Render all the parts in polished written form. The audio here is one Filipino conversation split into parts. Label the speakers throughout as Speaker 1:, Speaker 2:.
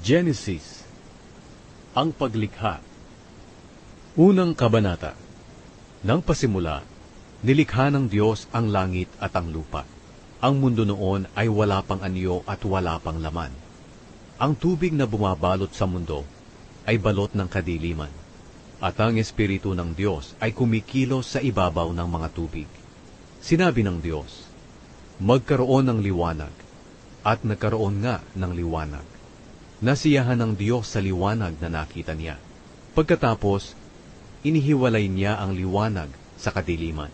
Speaker 1: Genesis, ang paglikha. Unang kabanata. Nang pasimula, nilikha ng Diyos ang langit at ang lupa. Ang mundo noon ay wala pang anyo at wala pang laman. Ang tubig na bumabalot sa mundo ay balot ng kadiliman, at ang Espiritu ng Diyos ay kumikilos sa ibabaw ng mga tubig. Sinabi ng Diyos, magkaroon ng liwanag, at nagkaroon nga ng liwanag. Nasiyahan ng Diyos sa liwanag na nakita niya. Pagkatapos, inihiwalay niya ang liwanag sa kadiliman.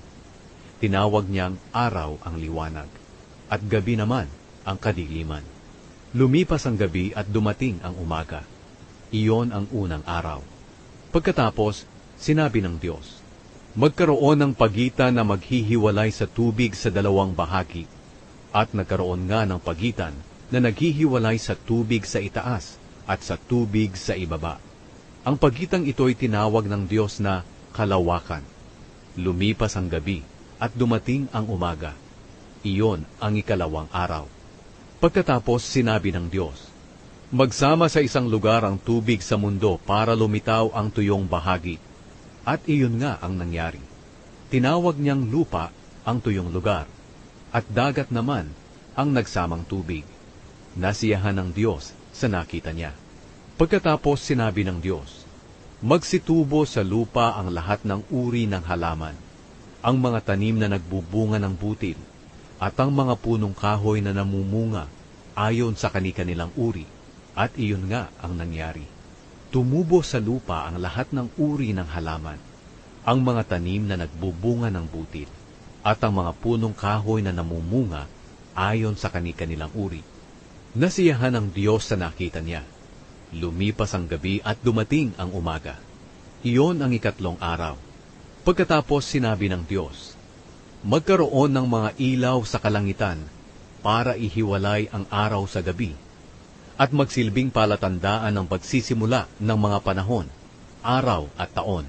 Speaker 1: Tinawag niyang araw ang liwanag, at gabi naman ang kadiliman. Lumipas ang gabi at dumating ang umaga. Iyon ang unang araw. Pagkatapos, sinabi ng Diyos, magkaroon ng pagitan na maghihiwalay sa tubig sa dalawang bahagi, at nagkaroon nga ng pagitan na naghihiwalay sa tubig sa itaas at sa tubig sa ibaba. Ang pagitang ito'y tinawag ng Diyos na kalawakan. Lumipas ang gabi at dumating ang umaga. Iyon ang ikalawang araw. Pagkatapos sinabi ng Diyos, magsama sa isang lugar ang tubig sa mundo para lumitaw ang tuyong bahagi. At iyon nga ang nangyari. Tinawag niyang lupa ang tuyong lugar, at dagat naman ang nagsamang tubig. Nasiyahan ng Diyos sa nakita niya. Pagkatapos sinabi ng Diyos, magsitubo sa lupa ang lahat ng uri ng halaman, ang mga tanim na nagbubunga ng butil, at ang mga punong kahoy na namumunga ayon sa kani-kanilang uri. At iyon nga ang nangyari. Tumubo sa lupa ang lahat ng uri ng halaman, ang mga tanim na nagbubunga ng butil, at ang mga punong kahoy na namumunga ayon sa kani-kanilang uri. Nasiyahan ng Diyos sa nakita niya. Lumipas ang gabi at dumating ang umaga. Iyon ang ikatlong araw. Pagkatapos sinabi ng Diyos, magkaroon ng mga ilaw sa kalangitan para ihiwalay ang araw sa gabi, at magsilbing palatandaan ng pagsisimula ng mga panahon, araw at taon.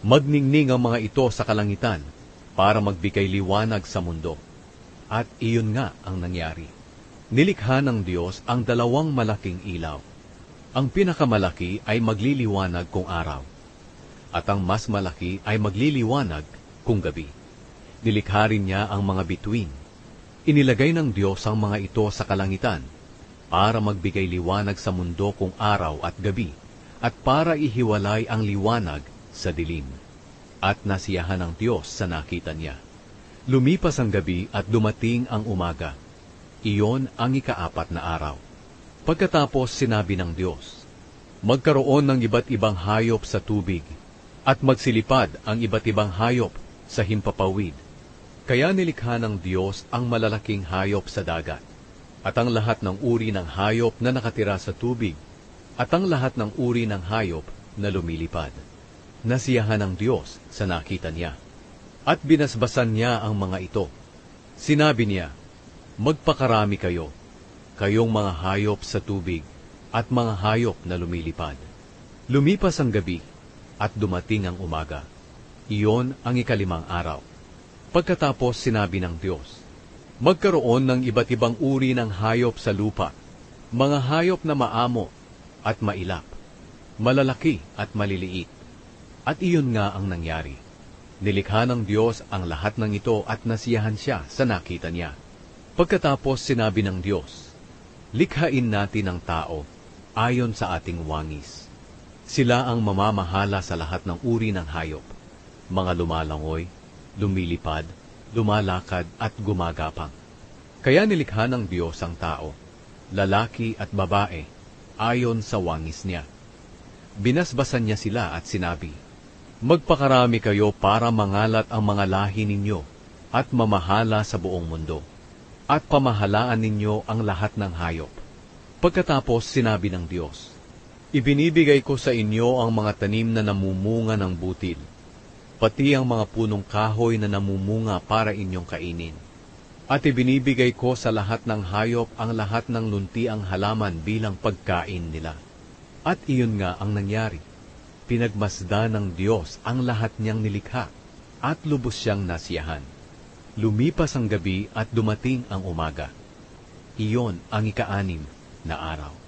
Speaker 1: Magningning ang mga ito sa kalangitan para magbigay liwanag sa mundo. At iyon nga ang nangyari. Nilikha ng Diyos ang dalawang malaking ilaw. Ang pinakamalaki ay magliliwanag kung araw, at ang mas malaki ay magliliwanag kung gabi. Nilikha rin niya ang mga bituin. Inilagay ng Diyos ang mga ito sa kalangitan para magbigay liwanag sa mundo kung araw at gabi, at para ihiwalay ang liwanag sa dilim. At nasiyahan ng Diyos sa nakita niya. Lumipas ang gabi at dumating ang umaga. Iyon ang ikaapat na araw. Pagkatapos sinabi ng Diyos, magkaroon ng iba't ibang hayop sa tubig, at magsilipad ang iba't ibang hayop sa himpapawid. Kaya nilikha ng Diyos ang malalaking hayop sa dagat, at ang lahat ng uri ng hayop na nakatira sa tubig, at ang lahat ng uri ng hayop na lumilipad. Nasiyahan ng Diyos sa nakita niya, at binasbasan niya ang mga ito. Sinabi niya, magpakarami kayo, kayong mga hayop sa tubig, at mga hayop na lumilipad. Lumipas ang gabi, at dumating ang umaga. Iyon ang ikalimang araw. Pagkatapos sinabi ng Diyos, magkaroon ng iba't ibang uri ng hayop sa lupa, mga hayop na maamo at mailap, malalaki at maliliit. At iyon nga ang nangyari. Nilikha ng Diyos ang lahat ng ito at nasiyahan siya sa nakita niya. Pagkatapos sinabi ng Diyos, likhain natin ang tao ayon sa ating wangis. Sila ang mamamahala sa lahat ng uri ng hayop, mga lumalangoy, lumilipad, lumalakad at gumagapang. Kaya nilikha ng Diyos ang tao, lalaki at babae, ayon sa wangis niya. Binasbasan niya sila at sinabi, magpakarami kayo para mangalat ang mga lahi ninyo at mamahala sa buong mundo, at pamahalaan ninyo ang lahat ng hayop. Pagkatapos sinabi ng Diyos, ibinibigay ko sa inyo ang mga tanim na namumunga ng butil, pati ang mga punong kahoy na namumunga para inyong kainin. At ibinibigay ko sa lahat ng hayop ang lahat ng luntiang halaman bilang pagkain nila. At iyon nga ang nangyari. Pinagmasdan ng Diyos ang lahat niyang nilikha, at lubos siyang nasiyahan. Lumipas ang gabi at dumating ang umaga. Iyon ang ika-6 na araw.